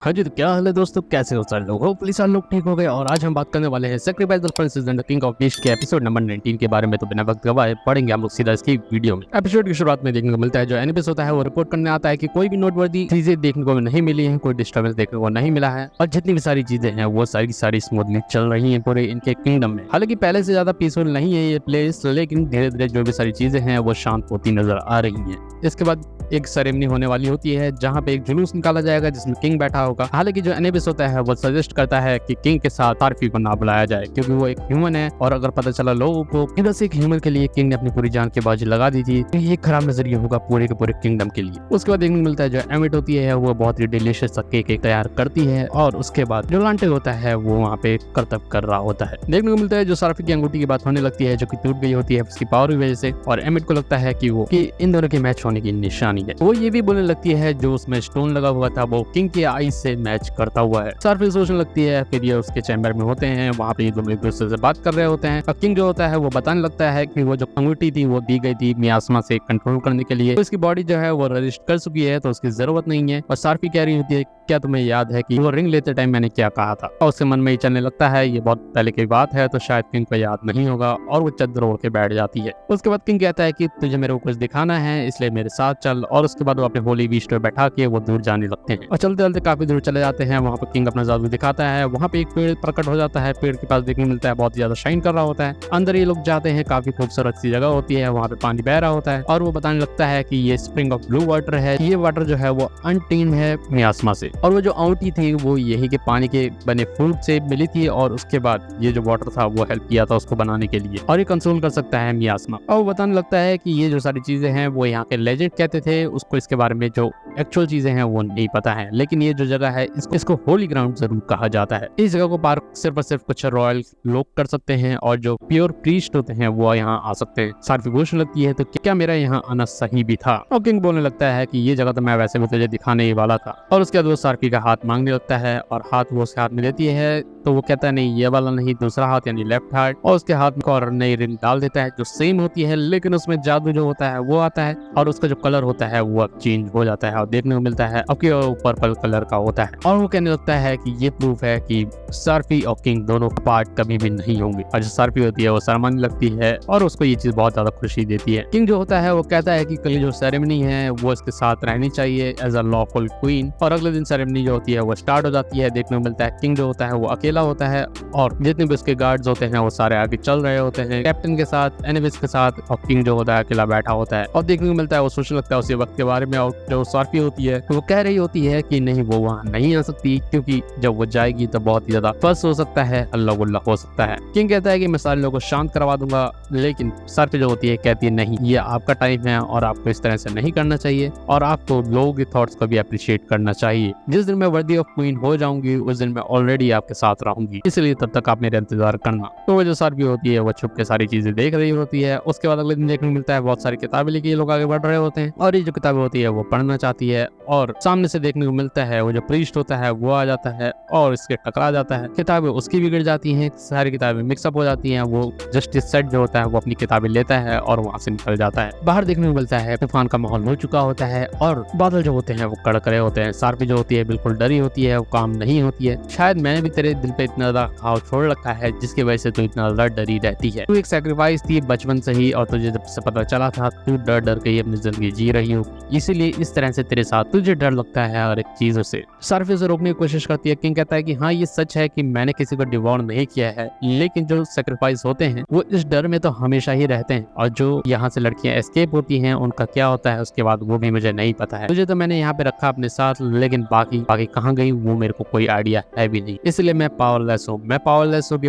हाँ जी, तो क्या हाल है दोस्तों, कैसे हो सारे लोग? होपफुली सारे लोग ठीक हो गए। और आज हम बात करने वाले हैं sacrifice the princess and the king of beast के एपिसोड नंबर 19 के बारे में। तो बिना वक्त गवाए पढ़ेंगे हम लोग सीधा इसकी वीडियो में। एपिसोड की शुरुआत में देखने को मिलता है जो एनिमिस होता है वो रिपोर्ट करने आता है कि कोई भी नोटवर्दी चीजें देखने को नहीं मिली है, कोई डिस्टर्बेंस देखने को नहीं मिला है और जितनी भी सारी चीजें हैं वो सारी की सारी स्मूथली चल रही है पूरे इनके किंगडम में। हालांकि पहले से ज्यादा पीसफुल नहीं है ये प्लेस, लेकिन धीरे धीरे जो भी सारी चीजें हैं वो शांत होती नजर आ रही है। इसके बाद एक सेरेमनी होने वाली होती है जहाँ पे एक जुलूस निकाला जाएगा जिसमें किंग बैठा होगा। हालांकि जो एनिमिस होता है वो सजेस्ट करता है कि किंग के साथ तारफी को ना बुलाया जाए क्योंकि वो एक ह्यूमन है और अगर पता चला लोगों को कि बस एक ह्यूमन के लिए किंग ने अपनी पूरी जान की बाजी लगा दी थी तो ये खराब नजरिया होगा पूरे के पूरे किंगडम के लिए। उसके बाद देखने को मिलता है जो एमिट होती है वो बहुत ही डिलीशियस केक तैयार करती है और उसके बाद जो लांटे होता है वो वहाँ पे करतब कर रहा होता है। देखने को मिलता है जो सारफी की अंगूठी की बात होने लगती है जो कि टूट गई होती है उसकी पावर की वजह से, और एमिट को लगता है कि इन दोनों के मैच होने की निशानी है। वो ये भी बोलने लगती है जो उसमें स्टोन लगा हुआ था वो किंग के आई से मैच करता हुआ है। सारफी सोचने लगती है, फिर ये उसके चैम्बर में होते हैं, वहाँ पे ये दोनों एक दूसरे से बात कर रहे होते हैं और किंग जो होता है वो बताने लगता है कि वो जो अंगूठी थी वो दी गई थी मियास्मा से कंट्रोल करने के लिए, तो इसकी बॉडी जो है वो रजिस्ट कर चुकी है तो उसकी जरूरत नहीं है। और सारफी कह रही होती है क्या तुम्हें याद है कि वो रिंग लेते टाइम मैंने क्या कहा था, और उसके मन में ही चलने लगता है ये बहुत पहले की बात है तो शायद किंग को याद नहीं होगा और वो चद्दर ओढ़ के बैठ जाती है। उसके बाद किंग कहता है कि तुझे मेरे को कुछ दिखाना है इसलिए मेरे साथ चल, और उसके बाद वो अपने होली बीस्ट पे बैठा के वो दूर जाने लगते हैं और चलते चलते काफी दूर चले जाते हैं। वहाँ पे किंग अपना जादू दिखाता है, वहाँ पे एक पेड़ प्रकट हो जाता है, पेड़ के पास देखने मिलता है बहुत ज्यादा शाइन कर रहा होता है। अंदर ये लोग जाते हैं, काफी खूबसूरत सी जगह होती है, वहाँ पे पानी बह रहा होता है और वो बताने लगता है कि ये स्प्रिंग ऑफ ब्लू वाटर है, ये वाटर जो है वो अनटीन है मियास्मा से, और वो जो औंटी थी वो यही के पानी के बने फ्रूट से मिली थी और उसके बाद ये जो वाटर था वो हेल्प किया था उसको बनाने के लिए और ये कंसोल कर सकता है मियास्मा। और वो बताने लगता है कि ये जो सारी चीजें हैं वो यहाँ के लेजेंड कहते थे, उसको इसके बारे में जो एक्चुअल चीजें हैं वो नहीं पता है, लेकिन ये जो जगह है इसको होली ग्राउंड जरूर कहा जाता है। इस जगह को पार सिर्फ और सिर्फ कुछ रॉयल लोग कर सकते हैं और जो प्योर प्रीस्ट होते हैं वो यहाँ आ सकते हैं। सारफी पूछने लगती है तो क्या मेरा यहाँ आना सही भी था, और किंग बोलने लगता है कि ये जगह तो मैं वैसे भी तुझे दिखाने ही वाला था। और उसके बाद वो सारफी का हाथ मांगने लगता है और हाथ वो उसके हाथ में देती है तो वो कहता है नहीं ये वाला नहीं, दूसरा हाथ यानी लेफ्ट हाथ, और उसके हाथ में और नई रिंग डाल देता है जो सेम होती है लेकिन उसमें जादू जो होता है वो आता है और उसका जो कलर होता है वो अब चेंज हो जाता है और देखने को मिलता है अब कि पर्पल कलर का होता है। और वो कहने लगता है कि ये प्रूफ है कि सारफी और किंग दोनों पार्ट कभी भी नहीं होंगे, और जो सारफी होती है वो शर्माने लगती है और उसको ये चीज बहुत ज्यादा खुशी देती है। किंग जो होता है वो कहता है कि कल जो सेरेमनी है वो इसके साथ रहनी चाहिए एज अ लॉफुल क्वीन, और अगले दिन सेरेमनी जो होती है वो स्टार्ट हो जाती है। देखने को मिलता है किंग जो होता है वो अकेला होता है और जितने भी उसके गार्ड्स होते हैं वो सारे आगे चल रहे होते हैं कैप्टन के साथ, एनिमिस के साथ, और किंग जो होता है अकेला बैठा होता है और देखने को मिलता है वो सोचने लगता है उसी वक्त के बारे में। और जो सारफी होती है वो कह रही होती है कि नहीं वो वहाँ नहीं आ सकती क्योंकि जब वो जाएगी तो बहुत ही ज्यादा फर्स्ट हो सकता है, अल्लाह गुल्ला हो सकता है। किंग कहता है कि मैं सारे लोगों को शांत करवा दूंगा, लेकिन सारफी जो होती है कहती है नहीं ये आपका टाइम है और आपको इस तरह से नहीं करना चाहिए और आपको लोगों के थॉट्स को भी अप्रिशिएट करना चाहिए। जिस दिन मैं वर्दी ऑफ क्वीन हो जाऊंगी उस दिन मैं ऑलरेडी आपके साथ रहूंगी, इसलिए तब तक आप मेरे इंतजार करना। तो वो जो सारफी होती है वो छुप के सारी चीजें देख रही होती है। उसके बाद अगले दिन देखने को मिलता है बहुत सारी किताबें लेके ये लोग आगे बढ़ रहे होते हैं और ये जो किताबें होती है वो पढ़ना चाहती है और सामने से देखने को मिलता है वो जो प्रीस्ट होता है वो आ जाता है और इसके टकरा जाता है, किताबें उसकी भी गिर जाती हैं, सारी किताबें मिक्सअप हो जाती हैं। वो जस्टिस सेट जो होता है वो अपनी किताबें लेता है और वहाँ से निकल जाता है। बाहर देखने को मिलता है तूफान का माहौल हो चुका होता है और बादल जो होते हैं वो कड़क रहे होते हैं। सारफी जो होती है बिल्कुल डरी होती है, वो काम नहीं होती है। शायद मैंने भी तेरे दिल पे इतना ज्यादा घाव छोड़ रखा है जिसकी वजह से तू इतना ज्यादा डरी रहती है। तू एक सैक्रिफाइस थी बचपन से ही और तुझे जब से पता चला था तू डर डर के ही अपनी जिंदगी जी रही हो, इसीलिए इस तरह से तेरे साथ तुझे डर लगता है हर एक चीजों से। सारफी से रोकने की कोशिश करती है। किंग कहता है कि हाँ ये सच है कि मैंने किसी को डिवोर नहीं किया है, लेकिन जो सैक्रिफाइस होते हैं वो इस डर में तो हमेशा ही रहते हैं और जो यहाँ से लड़कियां एस्केप होती हैं उनका क्या होता है उसके बाद वो भी मुझे नहीं पता है। तुझे तो मैंने यहाँ पे रखा अपने साथ, लेकिन बाकी कहाँ गई वो मेरे को कोई आइडिया है भी नहीं, इसलिए मैं पावरलेस हूँ।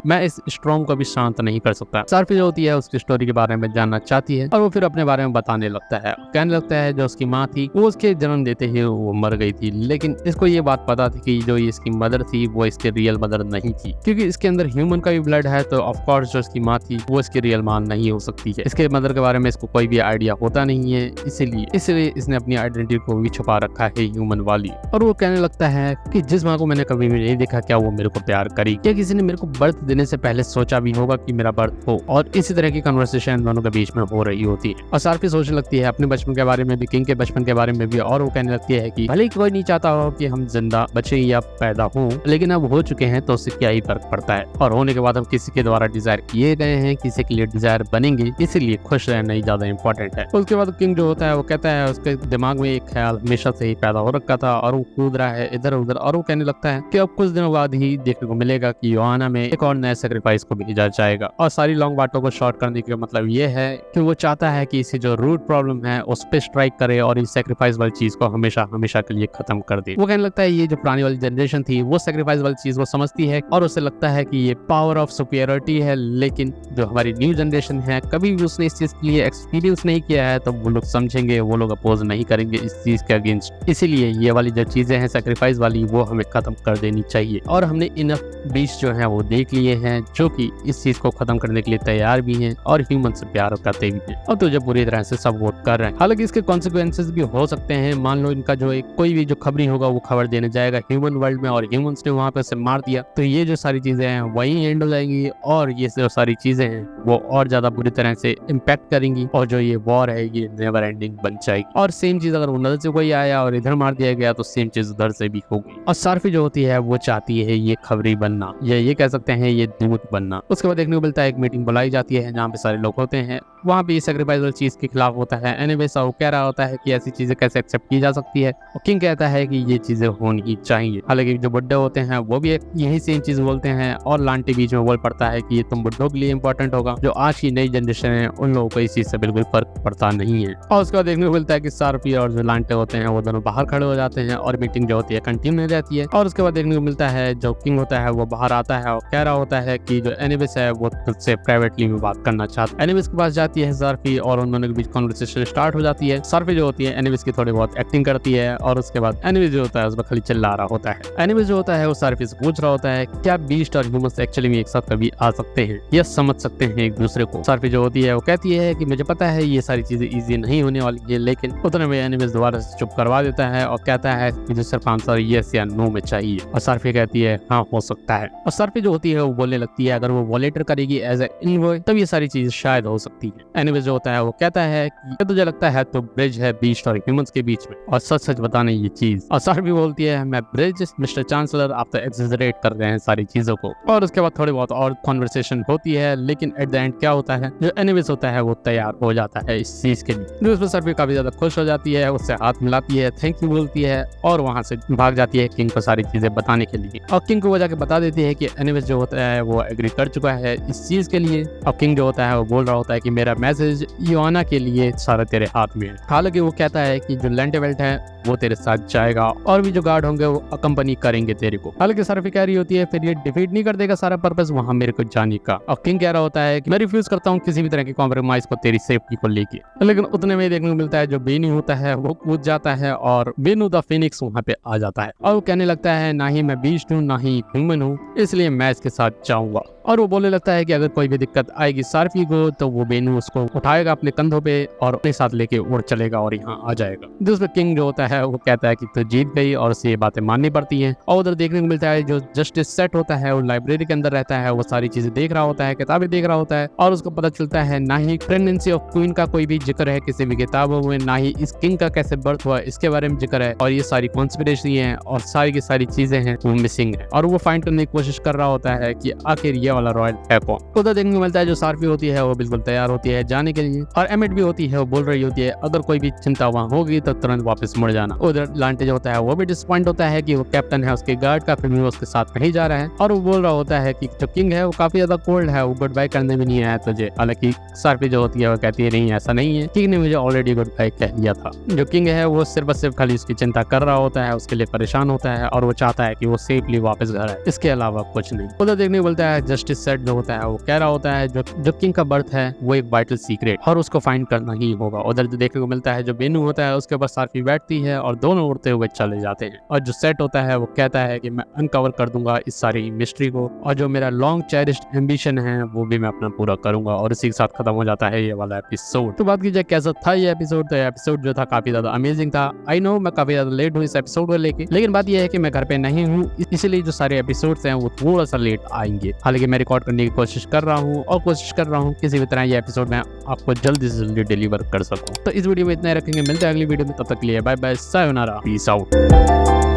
मैं इस स्ट्रॉन्ग को भी शांत नहीं कर सकता। सारफी जो होती है उसकी स्टोरी के बारे में जानना चाहती है और वो फिर अपने बारे में बताने लगता है। कहने लगता है जो उसकी माँ थी वो उसके जन्म देते ही वो मर गई थी, लेकिन इसको ये बात पता थी कि जो इसकी मदर थी वो इसकी रियल मदर नहीं थी, क्योंकि इसके अंदर ह्यूमन का भी ब्लड है तो ऑफ कोर्स जो इसकी माँ थी वो इसकी रियल माँ नहीं हो सकती है। इसके मदर के बारे में इसको कोई भी आइडिया होता नहीं है, इसीलिए इसने अपनी आइडेंटिटी को भी छुपा रखा है ह्यूमन वाली। और वो कहने लगता है कि जिस माँ को मैंने कभी भी नहीं देखा क्या वो मेरे को प्यार प्यार करी, क्या किसी ने मेरे को बर्थ देने से पहले सोचा भी होगा कि मेरा बर्थ हो। और इसी तरह की कन्वर्सेशन दोनों के बीच में हो रही होती है और सार्फी सोचने लगती है अपने बचपन के बारे में भी, किंग के बचपन के बारे में भी, और वो कहने लगती है कि भले ही कोई नहीं चाहता हो कि हम जिंदा बचे या पैदा हो, लेकिन अब हो चुके हैं तो उससे क्या ही फर्क पड़ता है, और होने के बाद हम किसी के द्वारा डिजायर किए गए हैं, किसी के लिए डिजायर बनेंगे, इसीलिए खुश रहना ही ज्यादा इंपॉर्टेंट है। उसके बाद किंग जो होता है वो कहता है उसके दिमाग में एक ख्याल हमेशा से ही पैदा हो रखा था और वो कूद रहा है इधर उधर, और वो कहने लगता है कि अब कुछ दिनों बाद ही देखने को मिलेगा कि योहाना में एक और नया सेक्रीफाइस को भेजा जाएगा। और सारी लॉन्ग बातों को शॉर्ट करने का मतलब ये है कि वो चाहता है कि इसे जो रूट प्रॉब्लम है उस पे स्ट्राइक करे और इस सेक्रीफाइस वाली चीज को हमेशा हमेशा के लिए खत्म कर दे। वो कहने लगता है ये जो पुरानी वाली जनरेशन थी वो सेक्रीफाइस वाली चीज को समझती है और उसे लगता है कि ये पावर ऑफ सुपीरियरिटी है, लेकिन जो हमारी न्यू जनरेशन है कभी भी उसने इस चीज के लिए एक्सपीरियंस नहीं किया है, तो वो लोग समझेंगे, वो लोग अपोज नहीं करेंगे इस चीज के अगेंस्ट। इसीलिए ये वाली जो चीजें हैं सेक्रीफाइस वाली वो हमें खत्म कर देनी चाहिए। और हमने इनफ बीस्ट जो है वो देख लिए हैं जो कि इस चीज को खत्म करने के लिए तैयार भी हैं और ह्यूमन से प्यार करते भी हैं और तुझे पूरी तरह से सपोर्ट कर रहे हैं। हालांकि इसके कॉन्सिक्वेंसेस भी हो सकते हैं। मान लो इनका जो एक कोई भी जो खबरी होगा वो खबर देने जाएगा ह्यूमन वर्ल्ड में और ह्यूमंस ने वहां पे उसे मार दिया, तो ये जो सारी चीजें हैं वही एंड हो जाएंगी और ये जो सारी चीजें हैं वो और ज्यादा बुरी तरह से इम्पैक्ट करेंगी और जो ये वॉर है ये नेवर एंडिंग बन जाएगी। और सेम चीज अगर उधर से कोई आया और इधर मार दिया गया तो सेम चीज उधर से भी होगी। और सार्फी जो होती है वो चाहती है ये खबरी बनना, ये कह सकते हैं ये दूत बनना। उसके बाद देखने को मिलता है एक मीटिंग बुलाई जाती है जहाँ पे सारे लोग होते हैं, वहाँ पे सेक्रीफाइस वाली चीज के खिलाफ होता है। एनीवेज वो कह रहा होता है कि ऐसी चीजें कैसे एक्सेप्ट की जा सकती है और किंग कहता है कि ये चीजें होनी ही चाहिए। हालांकि जो बुड्ढे होते हैं वो भी यही सेम चीज बोलते हैं और लांटे बीच में बोल पड़ता है कि ये तुम बुड्ढों के लिए इंपॉर्टेंट होगा, जो आज की नई जनरेशन है उन लोगों को इस चीज से बिल्कुल फर्क पड़ता नहीं है। और उसके बाद देखने को मिलता है कि सार्फी और जो लांटे होते हैं वो दोनों बाहर खड़े हो जाते हैं और मीटिंग जो होती है कंटिन्यू रहती है। और उसके बाद देखने को मिलता है जो किंग होता है वो बाहर आता है और कह रहा होता है कि जो एनीवेज है वो तुझसे प्राइवेटली में बात करना चाहता है। एनीवेज के पास जाती है सार्फी और उन दोनों के बीच कॉन्वर्सेशन स्टार्ट हो जाती है। सार्फी जो होती है एनीवेज की थोड़ी बहुत एक्टिंग करती है और उसके बाद एनीवेज जो होता है उसमें खाली चिल्ला रहा होता है। एनीवेज जो होता है वो सार्फी से पूछ रहा होता है क्या बीस्ट और ह्यूमंस एक्चुअली में एक साथ कभी आ सकते हैं या समझ सकते हैं एक दूसरे को। सार्फी जो होती है वो कहती है कि मुझे पता है ये सारी चीजें इजी नहीं होने वाली है, लेकिन उतने में एनीवेज दोबारा से चुप करवा देता है और कहता है कि जो सिर्फ आंसर यस या नो में चाहिए। और सार्फी कहती है हाँ हो सकता है। और सार्फी जो होती है वो बोलने लगती है अगर वो वॉलेटर करेगी एज ए इनवॉय तब ये सारी चीजें शायद हो सकती है। एनीवेज जो होता है वो कहता है कि तुझे लगता है तो ब्रिज है बीस्ट और ह्यूमंस के बीच में और सच सच बताने ये चीज। और सार्फी बोलती है मैं ब्रिज मिस्टर चांसलर आप तो एक्सेजरेट कर रहे हैं सारी चीजों को। और उसके बाद थोड़ी बहुत और कॉन्वर्सेशन होती है, लेकिन एट द एंड क्या होता है जो एनीवेज होता है वो तैयार हो जाता है इस चीज के लिए। जो उसमें सार्फी काफी ज्यादा खुश हो जाती है, उससे हाथ मिलाती है, थैंक यू बोलती है और वहां से भाग जाती है किंग को सारी चीजें बताने के लिए। और किंग को वो जाके बता देती है कि एनीवेज जो होता है वो एग्री कर चुका है इस चीज के लिए। और किंग जो होता है वो बोल रहा होता है कि मेरा मैसेज योहाना के लिए सारा तेरे हाथ में है। हालांकि वो कहता है कि जो लैंडेवेल्ट है वो तेरे साथ जाएगा और भी जो गार्ड होंगे वो अकम्पनी करेंगे तेरे को। हालांकि सार्फी कह रही होती है फिर ये डिफीट नहीं कर देगा सारा पर्पस वहां मेरे को जाने का। और किंग कह रहा होता है कि मैं रिफ्यूज करता हूँ किसी भी तरह की कॉम्प्रोमाइज को तेरी सेफ्टी को लेके। लेकिन उतने में देखने को मिलता है जो बेनू होता है वो कूद जाता है और बेनू द फिनिक्स वहां पे आ जाता है और वो कहने लगता है ना ही मैं बीस्ट हूँ ना ही ह्यूमन हूँ, इसलिए मैं इसके साथ जाऊंगा। और वो बोलने लगता है कि अगर कोई भी दिक्कत आएगी सार्फी को तो वो बेनू उसको उठाएगा अपने कंधों पे और अपने साथ लेके उड़ चलेगा और यहाँ आ जाएगा। जिसमें किंग जो होता है वो कहता है कि तो जीत गई और उसे ये बातें माननी पड़ती हैं। और उधर देखने को मिलता है जो जस्टिस सेट होता है वो लाइब्रेरी के अंदर रहता है, वो सारी चीजें देख रहा होता है, किताबें देख रहा होता है और उसको पता चलता है ना ही प्रेगनेंसी ऑफ क्वीन का कोई भी जिक्र है किसी भी किताबों में, ना ही इस किंग का कैसे बर्थ हुआ इसके बारे में जिक्र है। और ये सारी कॉन्स्पिरेसी है और सारी की सारी चीजें हैं वो मिसिंग है और वो फाइंड करने की कोशिश कर रहा होता है कि आखिर ये वाला रॉयल है कौन। उधर देखने को मिलता है जो सार्फी होती है वो बिल्कुल तैयार होती है जाने के लिए और एमिट भी होती है वो बोल रही होती है अगर कोई भी चिंता वहाँ होगी तो तुरंत वापस मुड़ जाना। उधर लांटे जो होता है वो भी डिसअपॉइंट होता है कि वो कैप्टन है उसके गार्ड का फिर भी वो उसके साथ नहीं जा रहा है और वो बोल रहा होता है कि जो किंग है वो काफी ज्यादा कोल्ड है, वो गुड बाय करने भी नहीं आया तुझे। हालांकि सार्फी जो होती है वो कहती है नहीं ऐसा नहीं है, किंग ने मुझे ऑलरेडी गुड बाय कह दिया था। जो किंग है वो सिर्फ खाली उसकी चिंता कर रहा होता है, उसके लिए परेशान होता है और वो चाहता है कि वो सेफली वापस घर आए, इसके अलावा कुछ नहीं। उधर देखने को मिलता है जस्टिस सेट जो होता है वो कह रहा होता है जो किंग का बर्थ है वो एक वाइटल सीक्रेट और उसको फाइंड करना ही होगा। उधर जो देखने को मिलता है जो बेनू होता है उसके ऊपर सार्फी बैठती है और दोनों उड़ते हुए चले जाते हैं और जो सेट होता है वो कहता है कि मैं अनकवर कर दूंगा इस सारी मिस्ट्री को और जो मेरा लॉन्ग चेरिश्ड एम्बिशन है वो भी मैं अपना पूरा करूंगा और इसी के साथ खत्म हो जाता है ये वाला एपिसोड। तो बात की जाए कैसा था ये एपिसोड, तो एपिसोड जो था काफी ज्यादा अमेजिंग था। आई नो मैं काफी ज्यादा लेट हूँ इस एपिसोड को लेके, लेकिन बात यह है कि मैं घर पे नहीं हूँ इसलिए जो सारे एपिसोड्स हैं वो थोड़ा सा लेट आएंगे। हालांकि मैं रिकॉर्ड करने की कोशिश कर रहा हूँ और कोशिश कर रहा हूँ किसी भी तरह ये एपिसोड मैं आपको जल्दी से जल्दी डिलीवर कर सकूँ। तो इस वीडियो में इतना ही रखेंगे, मिलते हैं अगली वीडियो में, तब तक के लिए बाय बाय, सायोनारा, पीस आउट।